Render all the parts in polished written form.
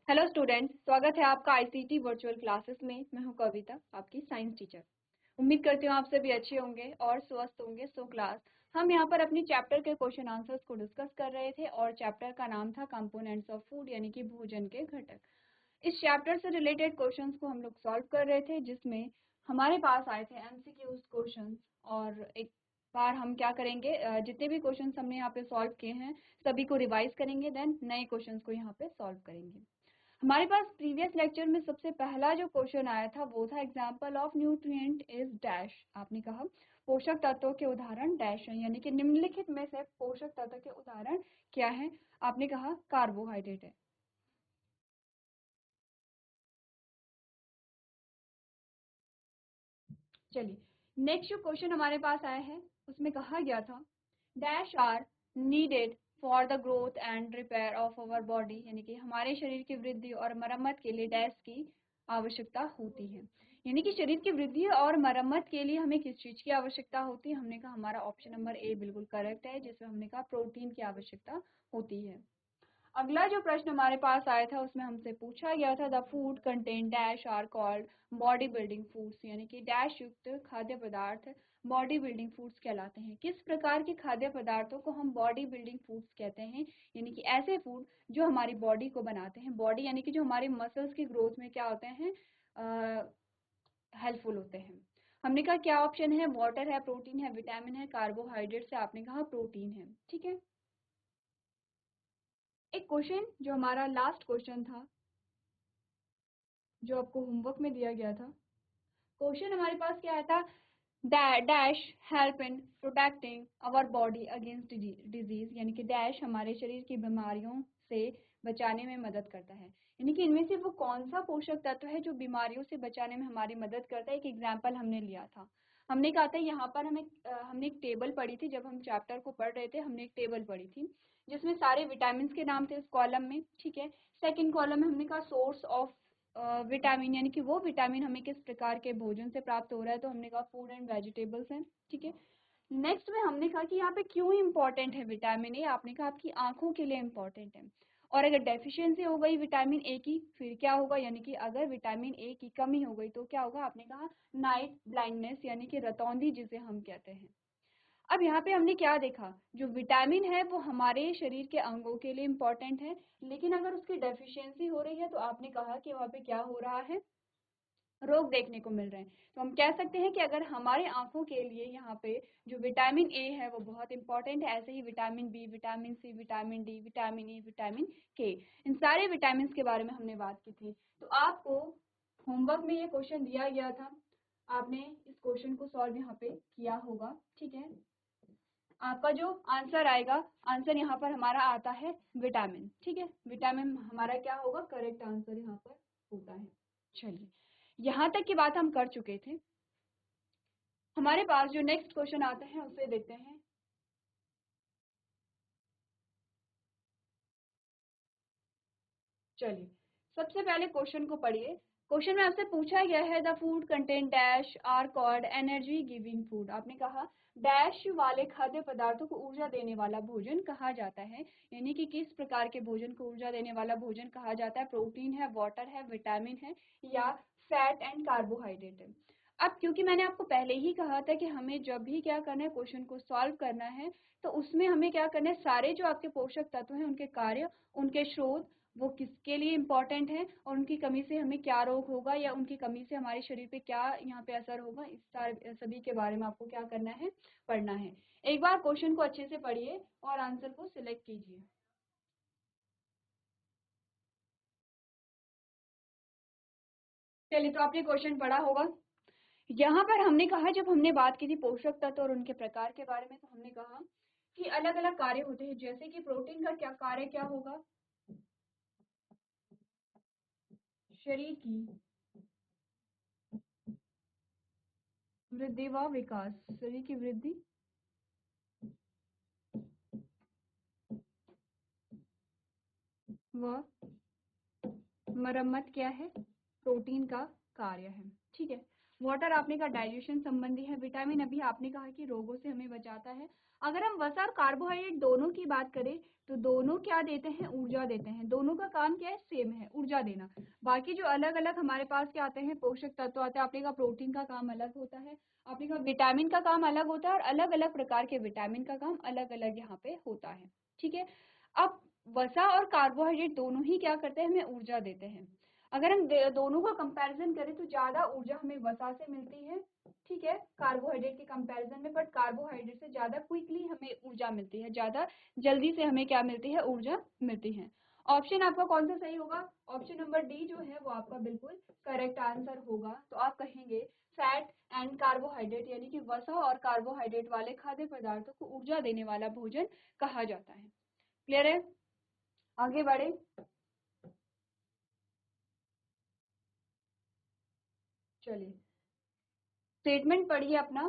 Hello student, स्वागत है आपका आईसीटी वर्चुअल क्लासेस में। मैं हूं कविता, आपकी साइंस टीचर। उम्मीद करती हूं आप सभी अच्छे होंगे और स्वस्थ होंगे। सो क्लास हम यहां पर अपनी चैप्टर के क्वेश्चन आंसर्स को डिस्कस कर रहे थे और चैप्टर का नाम था कंपोनेंट्स ऑफ फूड, यानी कि भोजन के घटक। इस चैप्टर से रिलेटेड क्वेश्चंस को हम लोग सॉल्व कर रहे थे, जिसमें हमारे पास आए थे एमसीक्यूज क्वेश्चंस। और एक बार हम क्या करेंगे, जितने भी क्वेश्चंस हमने यहाँ पे सॉल्व किए हैं सभी को रिवाइज करेंगे, देन नए क्वेश्चंस को यहाँ पे सॉल्व करेंगे। हमारे पास प्रीवियस लेक्चर में सबसे पहला जो क्वेश्चन आया था वो था example of nutrient is dash. आपने कहा पोषक तत्वों के उदाहरण डैश हैं, यानी कि निम्नलिखित में से पोषक तत्व के उदाहरण क्या हैं। आपने कहा कार्बोहाइड्रेट है। चलिए, नेक्स्ट जो क्वेश्चन हमारे पास आया है उसमें कहा गया था dash are needed for the growth and repair of our body, यानी कि हमारे शरीर की वृद्धि और मरम्मत के लिए डैश की आवश्यकता होती है। यानी कि शरीर की वृद्धि और मरम्मत के लिए हमें किस चीज की आवश्यकता होती है। हमने कहा हमारा ऑप्शन नंबर ए बिल्कुल करेक्ट है, जिसमें हमने कहा प्रोटीन की आवश्यकता होती है। अगला जो प्रश्न हमारे पास आया था उसमें हमसे पूछा गया था the food content dash are called body building foods, यानी कि डैश युक्त खाद्य पदार्थ बॉडी बिल्डिंग फूड्स कहलाते हैं। किस प्रकार के खाद्य पदार्थों को हम बॉडी बिल्डिंग फूड्स कहते हैं, यानी कि ऐसे फूड जो हमारी बॉडी को बनाते हैं। बॉडी यानी कि जो हमारे मसल्स की ग्रोथ में क्या होते हैं, हेल्पफुल होते हैं। हमने कहा क्या ऑप्शन है, वाटर है, प्रोटीन है, विटामिन है, कार्बोहाइड्रेट से। आपने कहा प्रोटीन है। ठीक है, एक क्वेश्चन जो हमारा लास्ट क्वेश्चन था जो आपको होमवर्क में दिया गया था, क्वेश्चन हमारे पास क्या आया था, dash help in protecting our body against disease, यानी कि डैश हमारे शरीर की बीमारियों से बचाने में मदद करता है। यानी कि इनमें से वो कौन सा पोषक तत्व है जो बीमारियों से बचाने में हमारी मदद करता है। एक एग्जाम्पल हमने लिया था, हमने कहा था यहाँ पर हमने एक टेबल पढ़ी थी। जब हम चैप्टर को पढ़ रहे थे हमने एक टेबल पढ़ी थी जिसमें सारे विटामिन के नाम थे उस कॉलम में। ठीक है, सेकेंड कॉलम में हमने कहा सोर्स ऑफ विटामिन, यानी कि वो विटामिन हमें किस प्रकार के भोजन से प्राप्त हो रहा है, तो हमने कहा फूड एंड वेजिटेबल्स हैं। ठीक है, नेक्स्ट में हमने कहा कि यहाँ पे क्यों इंपॉर्टेंट है विटामिन ए। आपने कहा आपकी आंखों के लिए इंपॉर्टेंट है। और अगर डेफिशिएंसी हो गई विटामिन ए की फिर क्या होगा, यानी कि अगर विटामिन ए की कमी हो गई तो क्या होगा। आपने कहा नाइट ब्लाइंडनेस, यानी कि रतौंधी जिसे हम कहते हैं। अब यहाँ पे हमने क्या देखा, जो विटामिन है वो हमारे शरीर के अंगों के लिए इम्पोर्टेंट है, लेकिन अगर उसकी डेफिशिएंसी हो रही है तो आपने कहा कि वहाँ पे क्या हो रहा है, रोग देखने को मिल रहे हैं। तो हम कह सकते हैं कि अगर हमारे आंखों के लिए यहाँ पे जो विटामिन ए है वो बहुत इंपॉर्टेंट है, ऐसे ही vitamin B, vitamin C, vitamin D, vitamin E, vitamin K, इन सारे विटामिन के बारे में हमने बात की थी। तो आपको होमवर्क में ये क्वेश्चन दिया गया था, आपने इस क्वेश्चन को सॉल्व यहाँ पे किया होगा। ठीक है, आपका जो आंसर आएगा, आंसर यहाँ पर हमारा आता है विटामिन। ठीक है, विटामिन हमारा क्या होगा, करेक्ट आंसर यहाँ पर होता है। चलिए, यहाँ तक की बात हम कर चुके थे। हमारे पास जो नेक्स्ट क्वेश्चन आते हैं उसे देखते हैं। चलिए, सबसे पहले क्वेश्चन को पढ़िए। क्वेश्चन में आपसे पूछा गया है the food content dash are called energy giving food. आपने कहा डैश वाले खाद्य पदार्थों को ऊर्जा देने वाला भोजन कहा जाता है, यानी कि किस प्रकार के भोजन को ऊर्जा देने वाला भोजन कहा जाता है। प्रोटीन है, वाटर है, विटामिन है, या फैट एंड कार्बोहाइड्रेट है। अब क्योंकि मैंने आपको पहले ही कहा था कि हमें जब भी क्या करना है, क्वेश्चन को सॉल्व करना है, तो उसमें हमें क्या करना है, सारे जो आपके पोषक तत्व हैं उनके कार्य, उनके स्रोत, वो किसके लिए इम्पोर्टेंट है और उनकी कमी से हमें क्या रोग होगा या उनकी कमी से हमारे शरीर पे क्या यहाँ पे असर होगा, इस सारे सभी के बारे में आपको क्या करना है, पढ़ना है। एक बार क्वेश्चन को अच्छे से पढ़िए और आंसर को सिलेक्ट कीजिए। चलिए, तो आपने क्वेश्चन पढ़ा होगा। यहाँ पर हमने कहा, जब हमने बात की थी पोषक तत्व और उनके प्रकार के बारे में, तो हमने कहा कि अलग अलग कार्य होते हैं। जैसे कि प्रोटीन का क्या कार्य क्या होगा, शरीर की वृद्धि व विकास, शरीर की वृद्धि व मरम्मत क्या है, प्रोटीन का कार्य है। ठीक है, वाटर आपने कहा डाइजेशन संबंधी है, विटामिन अभी आपने कहा कि रोगों से हमें बचाता है। अगर हम वसा और कार्बोहाइड्रेट दोनों की बात करें तो दोनों क्या देते हैं, ऊर्जा देते हैं। दोनों का काम क्या है, सेम है, ऊर्जा देना। बाकी जो अलग अलग हमारे पास क्या आते हैं, पोषक तत्व आते हैं। आपने कहा प्रोटीन का काम अलग होता है, आपने कहा विटामिन का काम अलग होता है, और अलग अलग प्रकार के विटामिन का काम अलग अलग यहाँ पे होता है। ठीक है, अब वसा और कार्बोहाइड्रेट दोनों ही क्या करते हैं, हमें ऊर्जा देते हैं। अगर हम दोनों का कंपैरिजन करें तो ज्यादा ऊर्जा हमें वसा से मिलती है, ठीक है, कार्बोहाइड्रेट के कंपैरिजन में। बट कार्बोहाइड्रेट से ज्यादा क्विकली हमें ऊर्जा मिलती है, ज्यादा जल्दी से हमें क्या मिलती है, ऊर्जा मिलती है। ऑप्शन आपका कौन सा सही होगा, ऑप्शन नंबर डी जो है वो आपका बिल्कुल करेक्ट आंसर होगा। तो आप कहेंगे फैट एंड कार्बोहाइड्रेट यानी कि वसा और कार्बोहाइड्रेट वाले खाद्य पदार्थों को ऊर्जा देने वाला भोजन कहा जाता है। क्लियर है, आगे बढ़े। चलिए स्टेटमेंट पढ़िए अपना।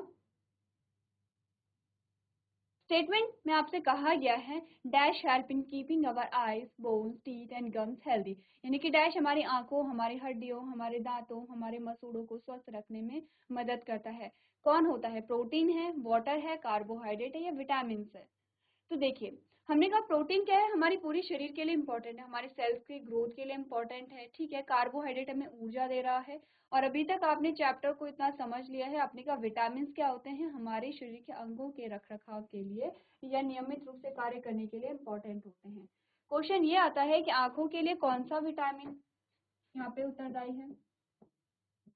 स्टेटमेंट में आपसे कहा गया है dash help in keeping our eyes, bones, teeth and gums healthy, यानी कि डैश हमारी आंखों, हमारी हड्डियों, हमारे दांतों, हमारे मसूड़ों को स्वस्थ रखने में मदद करता है। कौन होता है, प्रोटीन है, वाटर है, कार्बोहाइड्रेट है या विटामिन है। तो देखिए हमने कहा प्रोटीन क्या है, हमारी पूरी शरीर के लिए इंपॉर्टेंट है, हमारे सेल्स की ग्रोथ के लिए इंपॉर्टेंट है, ठीक है। कार्बोहाइड्रेट हमें ऊर्जा दे रहा है। और अभी तक आपने चैप्टर को इतना समझ लिया है। आपने कहा विटामिन क्या होते हैं, हमारे शरीर के अंगों के रख रखाव के लिए या नियमित रूप से कार्य करने के लिए इंपॉर्टेंट होते हैं। क्वेश्चन ये आता है कि आंखों के लिए कौन सा विटामिन यहाँ पे उत्तरदायी है,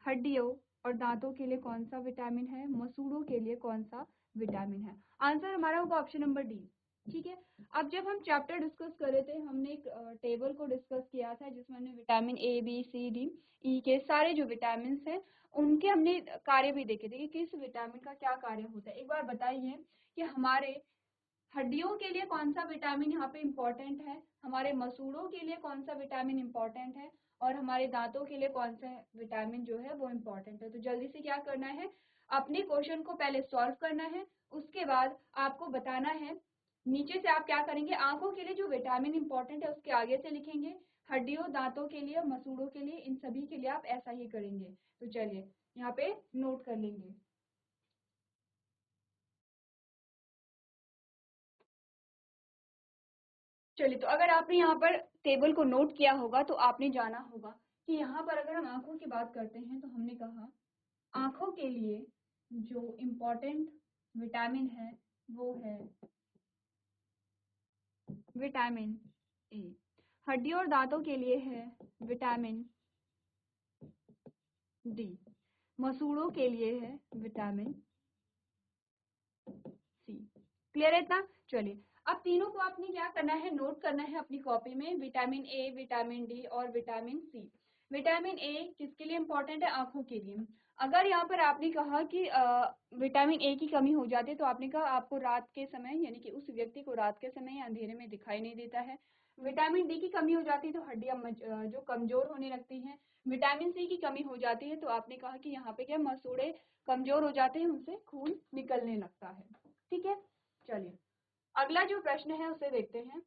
हड्डियों और दांतों के लिए कौन सा विटामिन है, मसूड़ों के लिए कौन सा विटामिन है। आंसर हमारा होगा ऑप्शन नंबर डी। ठीक है, अब जब हम चैप्टर डिस्कस कर रहे थे हमने एक टेबल को डिस्कस किया था जिसमें हमने vitamin A B C D E के सारे जो विटामिन हैं उनके हमने कार्य भी देखे थे कि किस विटामिन का क्या कार्य होता है। एक बार बताइए कि हमारे हड्डियों के लिए कौन सा विटामिन यहाँ पे इम्पोर्टेंट है, हमारे मसूड़ों के लिए कौन सा विटामिन इम्पोर्टेंट है, और हमारे दांतों के लिए कौन सा विटामिन जो है वो इम्पोर्टेंट है। तो जल्दी से क्या करना है, अपने क्वेश्चन को पहले सॉल्व करना है, उसके बाद आपको बताना है। नीचे से आप क्या करेंगे, आंखों के लिए जो विटामिन इम्पोर्टेंट है उसके आगे से लिखेंगे, हड्डियों, दांतों के लिए, मसूड़ों के लिए, इन सभी के लिए आप ऐसा ही करेंगे। तो चलिए यहाँ पे नोट कर लेंगे। चलिए, तो अगर आपने यहाँ पर टेबल को नोट किया होगा तो आपने जाना होगा कि यहाँ पर अगर हम आंखों की बात करते हैं तो हमने कहा आंखों के लिए जो इम्पोर्टेंट विटामिन है वो है विटामिन ए। हड्डियों और दांतों के लिए है विटामिन डी। मसूड़ों के लिए है विटामिन सी। क्लियर है इतना। चलिए अब तीनों को आपने क्या करना है, नोट करना है अपनी कॉपी में, विटामिन ए, विटामिन डी और विटामिन सी। विटामिन ए किसके लिए इंपॉर्टेंट है, आंखों के लिए। अगर यहाँ पर आपने कहा कि विटामिन ए की कमी हो जाती है तो आपने कहा आपको रात के समय यानी कि उस व्यक्ति को रात के समय या अंधेरे में दिखाई नहीं देता है। विटामिन डी की कमी हो जाती है तो हड्डियां जो कमजोर होने लगती हैं। विटामिन सी की कमी हो जाती है तो आपने कहा कि यहाँ पे क्या, मसूड़े कमजोर हो जाते हैं, उनसे खून निकलने लगता है। ठीक है, चलिए अगला जो प्रश्न है उसे देखते हैं।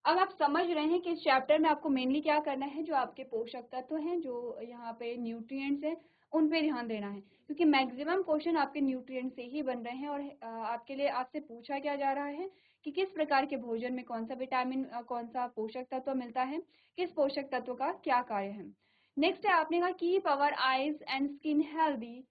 अब आप समझ रहे हैं कि इस चैप्टर में आपको मेनली क्या करना है, जो आपके पोषक तत्व हैं, जो यहाँ पे न्यूट्रिएंट्स हैं, उन पे ध्यान देना है, क्योंकि मैक्सिमम क्वेश्चन आपके न्यूट्रिएंट से ही बन रहे हैं। और आपके लिए आपसे पूछा क्या जा रहा है कि किस प्रकार के भोजन में कौन सा विटामिन, कौन सा पोषक तत्व मिलता है, किस पोषक तत्व का क्या कार्य है। नेक्स्ट है आपने कहा keep our eyes and skin healthy,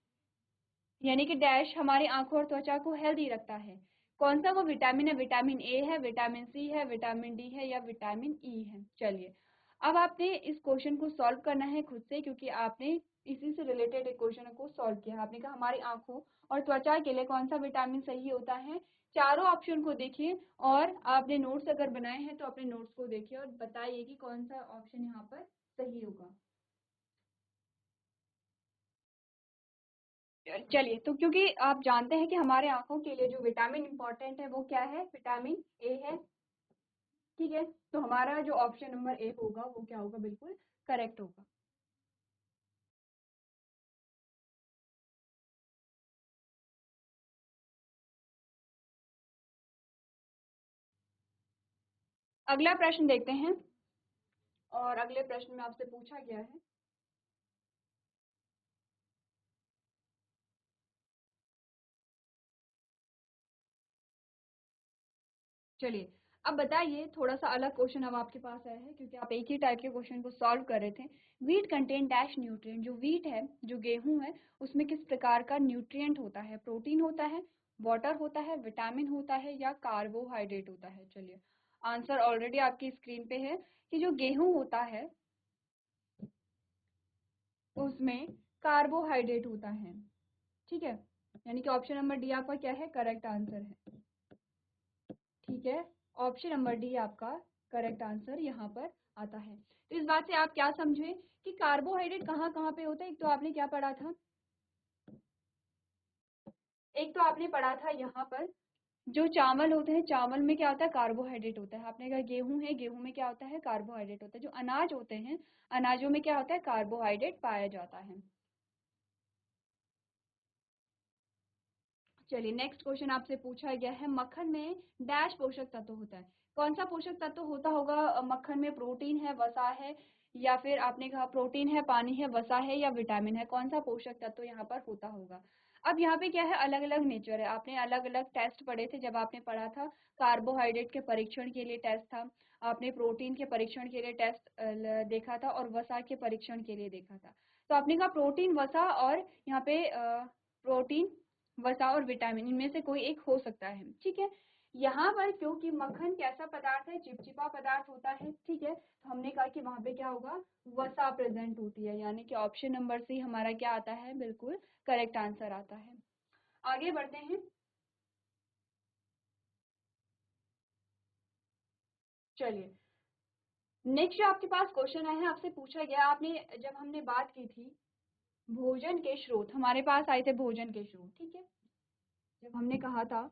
यानी कि डैश हमारी आंखों और त्वचा को हेल्दी रखता है। कौन सा वो विटामिन है, विटामिन ए है, विटामिन सी है, विटामिन डी है या विटामिन ई है। चलिए अब आपने इस क्वेश्चन को सॉल्व करना है खुद से, क्योंकि आपने इसी से रिलेटेड एक क्वेश्चन को सॉल्व किया। आपने कहा हमारी आंखों और त्वचा के लिए कौन सा विटामिन सही होता है। चारों ऑप्शन को देखिए और आपने नोट्स अगर बनाए हैं तो अपने नोट्स को देखिए और बताइए कि कौन सा ऑप्शन यहाँ पर सही होगा। चलिए, तो क्योंकि आप जानते हैं कि हमारे आंखों के लिए जो विटामिन इंपॉर्टेंट है वो क्या है, विटामिन ए है। ठीक है, तो हमारा जो ऑप्शन नंबर ए होगा वो क्या होगा, बिल्कुल करेक्ट होगा। अगला प्रश्न देखते हैं, और अगले प्रश्न में आपसे पूछा गया है, चलिए अब बताइए, थोड़ा सा अलग क्वेश्चन अब आपके पास आया है क्योंकि आप एक ही टाइप के क्वेश्चन को सॉल्व कर रहे थे। वीट कंटेन डैश न्यूट्रिएंट, जो वीट है, जो गेहूं है, उसमें किस प्रकार का न्यूट्रिएंट होता है? प्रोटीन होता है, वाटर होता है, विटामिन होता है, या कार्बोहाइड्रेट होता है? चलिए आंसर ऑलरेडी आपकी स्क्रीन पे है कि जो गेहूं होता है उसमें कार्बोहाइड्रेट होता है। ठीक है, यानी कि ऑप्शन नंबर डी आपका क्या है? करेक्ट आंसर है। ठीक है, ऑप्शन नंबर डी आपका करेक्ट आंसर यहाँ पर आता है। तो इस बात से आप क्या समझे कि कार्बोहाइड्रेट कहाँ कहाँ पे होता है? एक तो आपने क्या पढ़ा था, एक तो आपने पढ़ा था यहाँ पर जो चावल होते हैं, चावल में क्या होता है? कार्बोहाइड्रेट होता है। आपने कहा गेहूं है, गेहूं में क्या होता है? कार्बोहाइड्रेट होता है। जो अनाज होते हैं, अनाजों में क्या होता है? कार्बोहाइड्रेट पाया जाता है। चलिए नेक्स्ट क्वेश्चन आपसे पूछा गया है, मक्खन में डैश पोषक तत्व होता है? कौन सा पोषक तत्व होता होगा मक्खन में? प्रोटीन है, वसा है, या फिर आपने कहा प्रोटीन है, पानी है, वसा है, या विटामिन है? कौन सा पोषक तत्व यहाँ पर होता होगा? अब यहाँ पे क्या है, अलग अलग नेचर है। आपने अलग अलग टेस्ट पढ़े थे जब आपने पढ़ा था, कार्बोहाइड्रेट के परीक्षण के लिए टेस्ट था, आपने प्रोटीन के परीक्षण के लिए टेस्ट देखा था, और वसा के परीक्षण के लिए देखा था। तो आपने कहा प्रोटीन, वसा, और यहाँ पे प्रोटीन, वसा और विटामिन, इनमें से कोई एक हो सकता है। ठीक है, यहाँ पर क्योंकि मक्खन कैसा पदार्थ है? चिपचिपा पदार्थ होता है। ठीक है, तो हमने कहा कि वहां पे क्या होगा? वसा प्रेजेंट होती है, यानी कि ऑप्शन नंबर सी हमारा क्या आता है? बिल्कुल करेक्ट आंसर आता है। आगे बढ़ते हैं। चलिए नेक्स्ट जो आपके पास क्वेश्चन आया है, आपसे पूछा गया, आपने जब हमने बात की थी भोजन के स्रोत, हमारे पास आए थे भोजन के स्रोत। ठीक है, जब हमने कहा था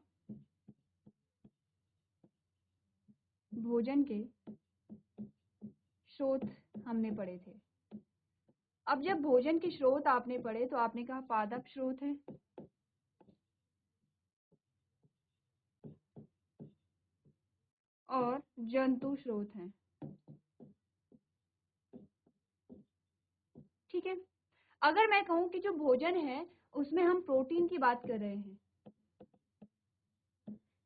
भोजन के स्रोत हमने पढ़े थे। अब जब भोजन के स्रोत आपने पढ़े तो आपने कहा पादप स्रोत है, और जंतु स्रोत हैं। ठीक है, अगर मैं कहूं कि जो भोजन है उसमें हम प्रोटीन की बात कर रहे हैं,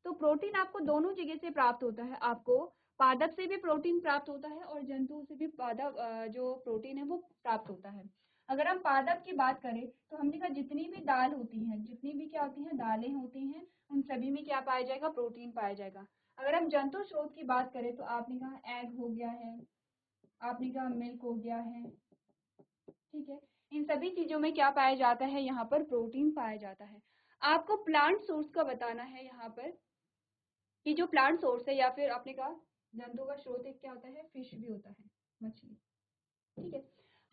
तो प्रोटीन आपको दोनों जगह से प्राप्त होता है। आपको पादप से भी प्रोटीन प्राप्त होता है, और जंतु से भी पादप जो प्रोटीन है वो प्राप्त होता है। अगर हम पादप की बात करें तो हमने कहा जितनी भी दाल होती हैं, जितनी भी क्या होती हैं, दालें होती हैं, उन सभी में क्या पाया जाएगा? प्रोटीन पाया जाएगा। अगर हम जंतु स्रोत की बात करें तो आपने कहा एग हो गया है, आपने कहा मिल्क हो गया है। ठीक है, इन सभी चीजों में क्या पाया जाता है? यहाँ पर प्रोटीन पाया जाता है। आपको प्लांट सोर्स का बताना है यहाँ पर कि जो प्लांट सोर्स है, या फिर आपने कहा जंतु का स्रोत एक क्या होता है? फिश भी होता है, मछली। ठीक है,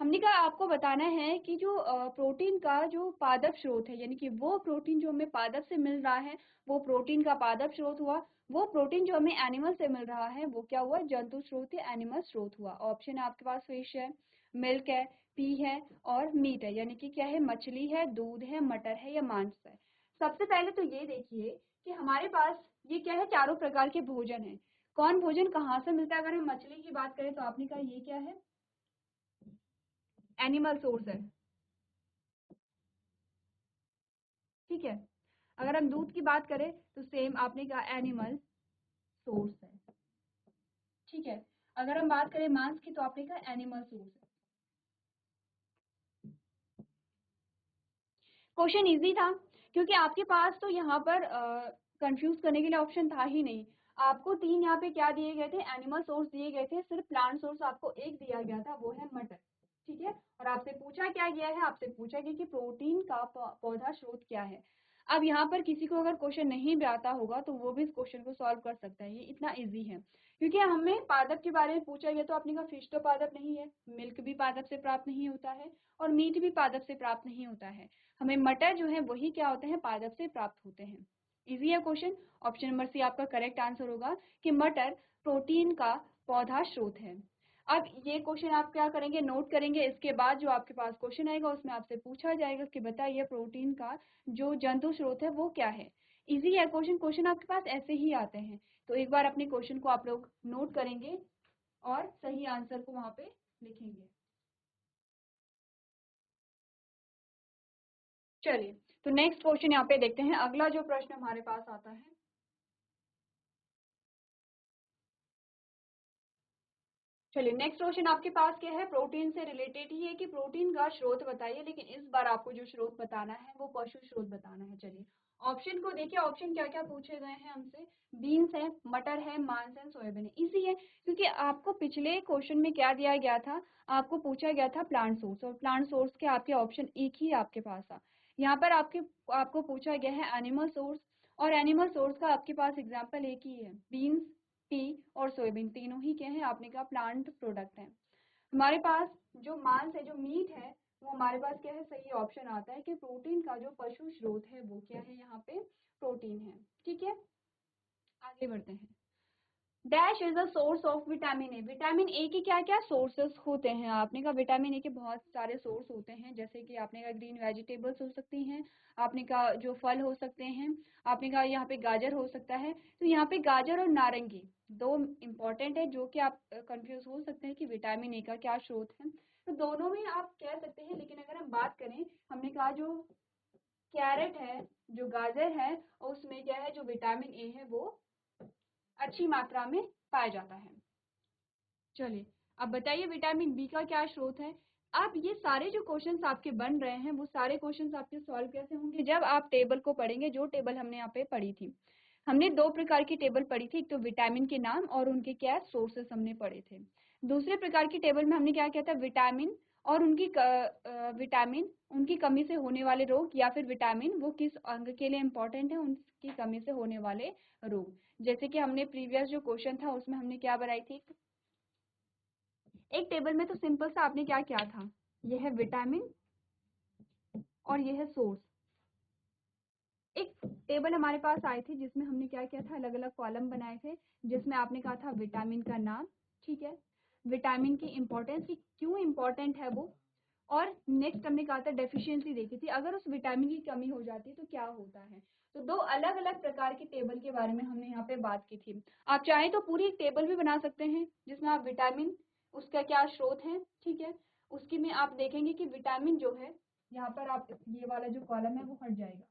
हमने कहा आपको बताना है कि जो प्रोटीन का जो पादप स्रोत है, यानी कि वो प्रोटीन जो हमें पादप से मिल रहा है वो प्रोटीन का पादप स्रोत हुआ, वो प्रोटीन जो हमें एनिमल से मिल रहा है वो क्या हुआ? जंतु स्रोत या एनिमल स्रोत हुआ। ऑप्शन आपके पास फिश है, मिल्क है, पी है, और मीट है, यानी कि क्या है? मछली है, दूध है, मटर है, या मांस है? सबसे पहले तो ये देखिए कि हमारे पास ये क्या है? चारों प्रकार के भोजन है। कौन भोजन कहाँ से मिलता है? अगर हम मछली की बात करें तो आपने कहा ये क्या है? एनिमल सोर्स है। ठीक है, अगर हम दूध की बात करें तो सेम आपने कहा एनिमल सोर्स है। ठीक है, अगर हम बात करें मांस की तो आपने कहा एनिमल सोर्स है। क्वेश्चन इजी था क्योंकि आपके पास तो यहाँ पर कंफ्यूज करने के लिए ऑप्शन था ही नहीं। आपको तीन यहाँ पे क्या दिए गए थे? एनिमल सोर्स दिए गए थे, सिर्फ प्लांट सोर्स आपको एक दिया गया था, वो है मटर। ठीक है, और आपसे पूछा क्या गया है? आपसे पूछा गया कि प्रोटीन का पौधा स्रोत क्या है। अब यहाँ पर किसी को अगर क्वेश्चन नहीं भी आता होगा तो वो भी इस क्वेश्चन को सॉल्व कर सकता है, ये इतना इजी है। क्योंकि हमें पादप के बारे में पूछा गया तो आपने कहा फिश तो पादप नहीं है, मिल्क भी पादप से प्राप्त नहीं होता है, और मीट भी पादप से प्राप्त नहीं होता है। हमें मटर जो है वही क्या होते हैं? पादप से प्राप्त होते हैं। इजी है क्वेश्चन, ऑप्शन नंबर सी आपका करेक्ट आंसर होगा कि मटर प्रोटीन का पौधा स्रोत है। अब ये क्वेश्चन आप क्या करेंगे? नोट करेंगे। इसके बाद जो आपके पास क्वेश्चन आएगा उसमें आपसे पूछा जाएगा कि बताइए प्रोटीन का जो जंतु स्रोत है वो क्या है। इजी है क्वेश्चन आपके पास ऐसे ही आते हैं। तो एक बार अपने क्वेश्चन को आप लोग नोट करेंगे और सही आंसर को वहां पे लिखेंगे। चलिए, तो नेक्स्ट क्वेश्चन यहाँ पे देखते हैं। अगला जो प्रश्न हमारे पास आता है, चलिए नेक्स्ट क्वेश्चन आपके पास क्या है, प्रोटीन से रिलेटेड ही है कि प्रोटीन का स्रोत बताइए, लेकिन इस बार आपको जो स्रोत बताना है वो पशु स्रोत बताना है। चलिए ऑप्शन को देखिए, ऑप्शन क्या क्या पूछे गए हैं हमसे। बीन्स है, मटर है, मांस है, सोयाबीन है। इसी है क्योंकि आपको पिछले क्वेश्चन में क्या दिया गया था, आपको पूछा गया था प्लांट सोर्स, और प्लांट सोर्स के आपके ऑप्शन एक ही आपके पास था। यहाँ पर आपको पूछा गया है एनिमल सोर्स, और एनिमल सोर्स का आपके पास एग्जाम्पल एक ही है, बीन्स, टी और सोयाबीन, तीनों ही क्या है आपने कहा प्लांट प्रोडक्ट है। हमारे पास जो मांस है, जो मीट है, वो हमारे पास क्या है, सही ऑप्शन आता है कि प्रोटीन का जो पशु स्रोत है वो क्या है, यहाँ पे प्रोटीन है। ठीक है, आगे बढ़ते हैं। Dash is the source of vitamin A. Vitamin A के क्या क्या सोर्सेस होते हैं, आपने कहा विटामिन ए के बहुत सारे सोर्स होते हैं, जैसे कि आपने कहा ग्रीन वेजिटेबल्स हो सकती हैं, आपने कहा जो फल हो सकते हैं, आपने कहा यहाँ पे गाजर हो सकता है। तो यहाँ पे गाजर और नारंगी दो इंपॉर्टेंट है जो कि आप कंफ्यूज हो सकते हैं कि विटामिन ए का क्या स्रोत है। तो दोनों में आप कह सकते हैं, लेकिन अगर हम बात करें, हमने कहा जो कैरेट है, जो गाजर है, उसमें क्या है, जो विटामिन ए है वो अच्छी मात्रा में पाया जाता है। चलिए अब बताइए विटामिन बी का क्या स्रोत है। अब ये सारे जो क्वेश्चंस आपके बन रहे हैं वो सारे क्वेश्चंस आपके सॉल्व कैसे होंगे, जब आप टेबल को पढ़ेंगे, जो टेबल हमने यहाँ पे पढ़ी थी। हमने दो प्रकार की टेबल पढ़ी थी, एक तो विटामिन के नाम और उनके क्या सोर्सेस हमने पढ़े थे। दूसरे प्रकार की टेबल में हमने क्या किया था, विटामिन और विटामिन उनकी कमी से होने वाले रोग, या फिर विटामिन वो किस अंग के लिए इम्पोर्टेंट है, उनकी कमी से होने वाले रोग। जैसे कि हमने प्रीवियस जो क्वेश्चन था उसमें हमने क्या बनाई थी, एक टेबल में तो सिंपल सा आपने क्या किया था, ये है विटामिन और ये है सोर्स। एक टेबल हमारे पास आई थी जिसमें हमने क्या किया था, अलग अलग कॉलम बनाए थे, जिसमें आपने कहा था विटामिन का नाम, ठीक है, विटामिन की इंपॉर्टेंस की क्यों इंपॉर्टेंट है वो, और नेक्स्ट हमने कहा था डेफिशिएंसी देखी थी, अगर उस विटामिन की कमी हो जाती है तो क्या होता है। तो दो अलग अलग प्रकार की टेबल के बारे में हमने यहाँ पे बात की थी। आप चाहें तो पूरी एक टेबल भी बना सकते हैं जिसमें आप विटामिन, उसका क्या स्रोत है, ठीक है, उसकी में आप देखेंगे कि विटामिन जो है, यहाँ पर आप ये वाला जो कॉलम है वो हट जाएगा,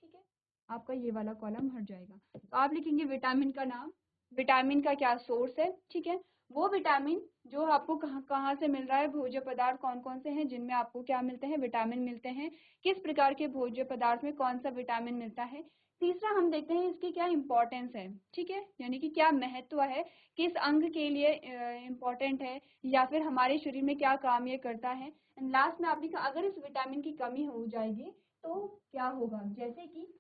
ठीक है, आपका ये वाला कॉलम हट जाएगा। तो आप लिखेंगे विटामिन का नाम, विटामिन का क्या सोर्स है, ठीक है, वो विटामिन जो आपको कहाँ कहाँ से मिल रहा है, भोज्य पदार्थ कौन कौन से हैं जिनमें आपको क्या मिलते हैं, विटामिन मिलते हैं, किस प्रकार के भोज्य पदार्थ में कौन सा विटामिन मिलता है। तीसरा हम देखते हैं इसकी क्या इंपॉर्टेंस है, ठीक है, यानी कि क्या महत्व है, किस अंग के लिए इम्पोर्टेंट है, या फिर हमारे शरीर में क्या काम ये करता है। एंड लास्ट में आपने कहा अगर इस विटामिन की कमी हो जाएगी तो क्या होगा, जैसे कि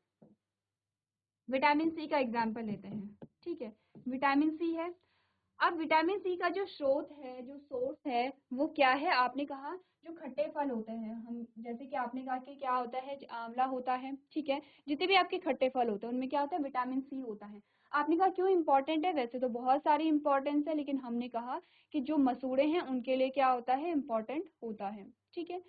विटामिन सी का एग्जाम्पल लेते हैं, ठीक है, विटामिन सी है। अब विटामिन सी का जो स्रोत है, जो सोर्स है वो क्या है, आपने कहा जो खट्टे फल होते हैं, हम जैसे कि आपने कहा कि क्या होता है, आंवला होता है, ठीक है, जितने भी आपके खट्टे फल होते हैं उनमें क्या होता है, विटामिन सी होता है। आपने कहा क्यों इंपॉर्टेंट है, वैसे तो बहुत सारी इंपॉर्टेंस है, लेकिन हमने कहा कि जो मसूड़े हैं उनके लिए क्या होता है, इम्पोर्टेंट होता है, ठीक है।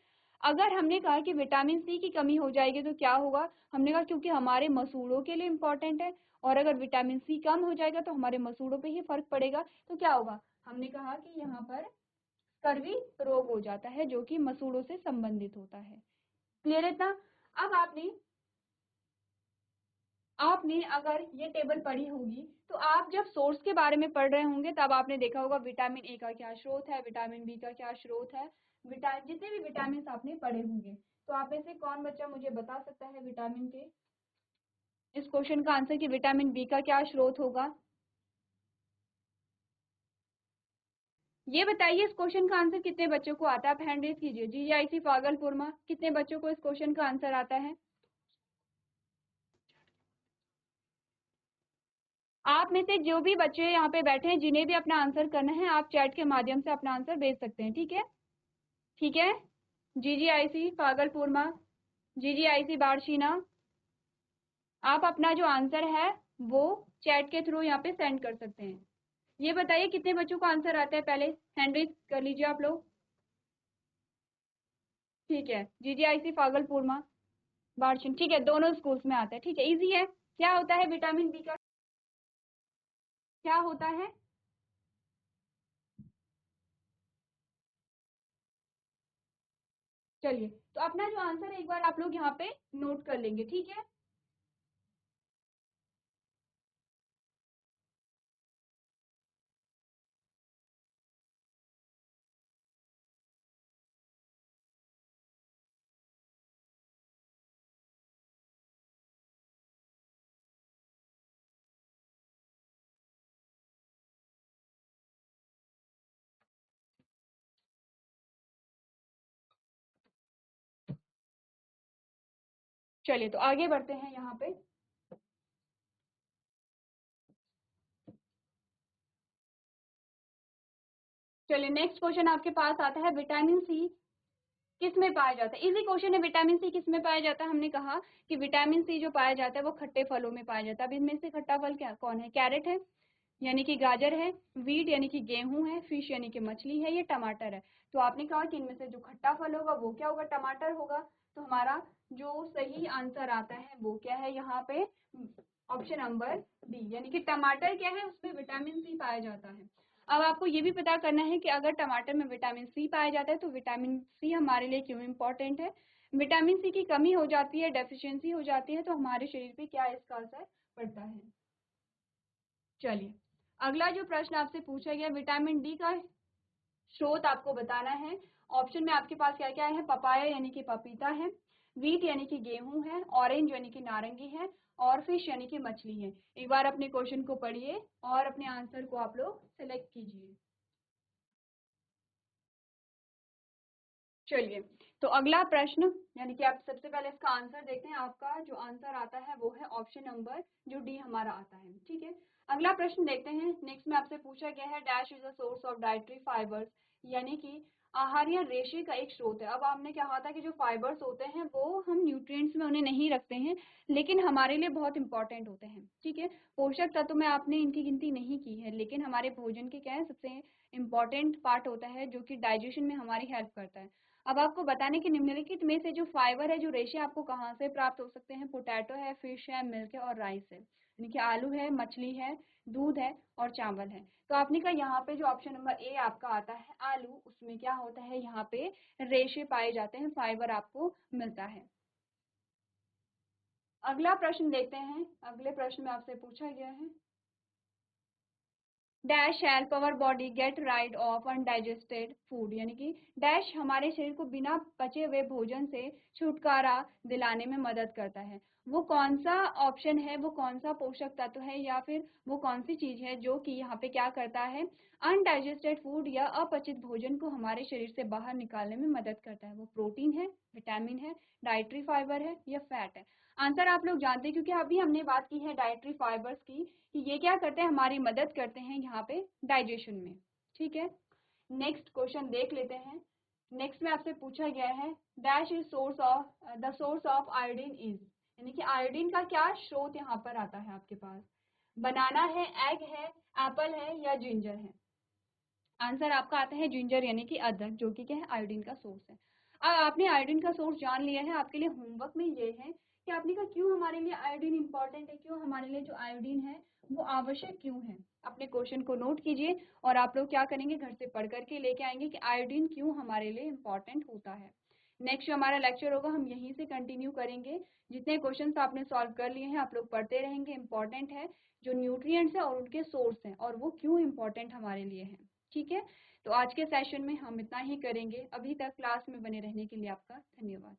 अगर हमने कहा कि विटामिन सी की कमी हो जाएगी तो क्या होगा, हमने कहा क्योंकि हमारे मसूड़ों के लिए इम्पोर्टेंट है, और अगर विटामिन सी कम हो जाएगा तो हमारे मसूड़ों पे ही फर्क पड़ेगा, तो क्या होगा, हमने कहा कि यहाँ पर स्कर्वी रोग हो जाता है जो कि मसूड़ों से संबंधित होता है। क्लियर है इतना। अब आपने अगर ये टेबल पढ़ी होगी तो आप जब सोर्स के बारे में पढ़ रहे होंगे तब आपने देखा होगा विटामिन ए का क्या स्रोत है, विटामिन बी का क्या स्रोत है, जितने भी विटामिन आपने पढ़े होंगे। तो आप में से कौन बच्चा मुझे बता सकता है विटामिन के इस क्वेश्चन का आंसर कि विटामिन बी का क्या स्रोत होगा। ये बताइए इस क्वेश्चन का आंसर कितने बच्चों को आता है, आप हैंड रेज कीजिए। GIC भागलपुर में कितने बच्चों को इस क्वेश्चन का आंसर आता है। आप में से जो भी बच्चे यहाँ पे बैठे हैं जिन्हें भी अपना आंसर करना है आप चैट के माध्यम से अपना आंसर भेज सकते हैं, ठीक है, ठीक है। GGIC भागलपुर में, GGIC बारशीना, आप अपना जो आंसर है वो चैट के थ्रू यहाँ पे सेंड कर सकते हैं। ये बताइए कितने बच्चों को आंसर आता है, पहले हैंड रेज कर लीजिए आप लोग, ठीक है। GGIC भागलपुर में, बारचुन, ठीक है, दोनों स्कूल्स में आता है, ठीक है, इजी है। क्या होता है विटामिन बी का, क्या होता है? चलिए, तो अपना जो आंसर है एक बार आप लोग यहाँ पे नोट कर लेंगे, ठीक है। चलिए, तो आगे बढ़ते हैं यहाँ पे। चलिए, नेक्स्ट क्वेश्चन आपके पास आता है, विटामिन सी किस में पाया जाता है? इजी क्वेश्चन है, विटामिन सी किस में पाया जाता है? हमने कहा कि विटामिन सी जो पाया जाता है वो खट्टे फलों में पाया जाता है। अब इनमें से खट्टा फल क्या कौन है? कैरेट है, यानी कि गाजर है, वीट यानी कि गेहूं है, फिश यानी कि मछली है, ये टमाटर है। तो आपने कहा कि इनमें से जो खट्टा फल होगा वो क्या होगा? टमाटर होगा। तो हमारा जो सही आंसर आता है वो क्या है यहाँ पे? ऑप्शन नंबर डी, यानी कि टमाटर क्या है, उसमें विटामिन सी पाया जाता है। अब आपको ये भी पता करना है कि अगर टमाटर में विटामिन सी पाया जाता है तो विटामिन सी हमारे लिए क्यों इम्पोर्टेंट है। विटामिन सी की कमी हो जाती है, डेफिशिएंसी हो जाती है, तो हमारे शरीर पे क्या इसका असर पड़ता है। चलिए, अगला जो प्रश्न आपसे पूछा गया, विटामिन डी का स्रोत आपको बताना है। ऑप्शन में आपके पास क्या क्या है? पपाया यानी कि पपीता है, वीट यानी कि गेहूं है, ऑरेंज यानी कि नारंगी है, और फिश यानी कि मछली है। एक बार अपने क्वेश्चन को पढ़िए और अपने आंसर को आप लोग सेलेक्ट कीजिए। चलिए, तो अगला प्रश्न, यानी कि आप सबसे पहले इसका आंसर देखते हैं। आपका जो आंसर आता है वो है ऑप्शन नंबर जो डी हमारा आता है, ठीक है। अगला प्रश्न देखते हैं। नेक्स्ट में आपसे पूछा गया है, dash is a source of dietary fibres, यानी कि आहार्य रेशे का एक स्रोत है। अब आपने क्या कहा था कि जो फाइबर्स होते हैं वो हम न्यूट्रिएंट्स में उन्हें नहीं रखते हैं, लेकिन हमारे लिए बहुत इंपॉर्टेंट होते हैं, ठीक है। पोषक तत्व में आपने इनकी गिनती नहीं की है, लेकिन हमारे भोजन के क्या है, सबसे इम्पॉर्टेंट पार्ट होता है जो कि डाइजेशन में हमारी हेल्प करता है। अब आपको बताने कि निम्नलिखित में से जो फाइबर है, जो रेशे आपको कहाँ से प्राप्त हो सकते हैं? पोटैटो है, फिश है, मिल्क है और राइस है, यानी कि आलू है, मछली है, दूध है और चावल है। तो आपने कहा यहाँ पे जो ऑप्शन नंबर ए आपका आता है आलू, उसमें क्या होता है, यहाँ पे रेशे पाए जाते हैं, फाइबर आपको मिलता है। अगला प्रश्न देखते हैं। अगले प्रश्न में आपसे पूछा गया है, dash help our body get rid of undigested food, यानी कि डैश हमारे शरीर को बिना पचे हुए भोजन से छुटकारा दिलाने में मदद करता है। वो कौन सा ऑप्शन है, वो कौन सा पोषक तत्व है, या फिर वो कौन सी चीज है जो कि यहाँ पे क्या करता है, अनडाइजेस्टेड फूड या अपचित भोजन को हमारे शरीर से बाहर निकालने में मदद करता है? वो प्रोटीन है, विटामिन है, डाइटरी फाइबर है या फैट है? आंसर आप लोग जानते हैं, क्योंकि अभी हमने बात की है डाइटरी फाइबर्स की, कि ये क्या करते हैं, हमारी मदद करते हैं यहाँ पे डाइजेशन में, ठीक है। नेक्स्ट क्वेश्चन देख लेते हैं। नेक्स्ट में आपसे पूछा गया है, dash is source of the source of iodine is, यानी कि आयोडीन का क्या स्रोत यहाँ पर आता है आपके पास? बनाना है, एग है, एप्पल है या जिंजर है? आंसर आपका आता है जिंजर, यानी कि अदरक, जो कि क्या है, आयोडीन का सोर्स है। अब आपने आयोडीन का सोर्स जान लिया है, आपके लिए होमवर्क में ये है कि आपने कहा क्यों हमारे लिए आयोडीन इंपॉर्टेंट है, क्यों हमारे लिए जो आयोडीन है वो आवश्यक क्यों है। अपने क्वेश्चन को नोट कीजिए और आप लोग क्या करेंगे, घर से पढ़ करके लेके आएंगे कि आयोडीन क्यों हमारे लिए इम्पोर्टेंट होता है। नेक्स्ट जो हमारा लेक्चर होगा हम यहीं से कंटिन्यू करेंगे। जितने क्वेश्चंस आपने सॉल्व कर लिए हैं आप लोग पढ़ते रहेंगे, इंपॉर्टेंट है जो न्यूट्रिएंट्स है और उनके सोर्स हैं और वो क्यों इंपॉर्टेंट हमारे लिए हैं, ठीक है। तो आज के सेशन में हम इतना ही करेंगे। अभी तक क्लास में बने रहने के लिए आपका धन्यवाद।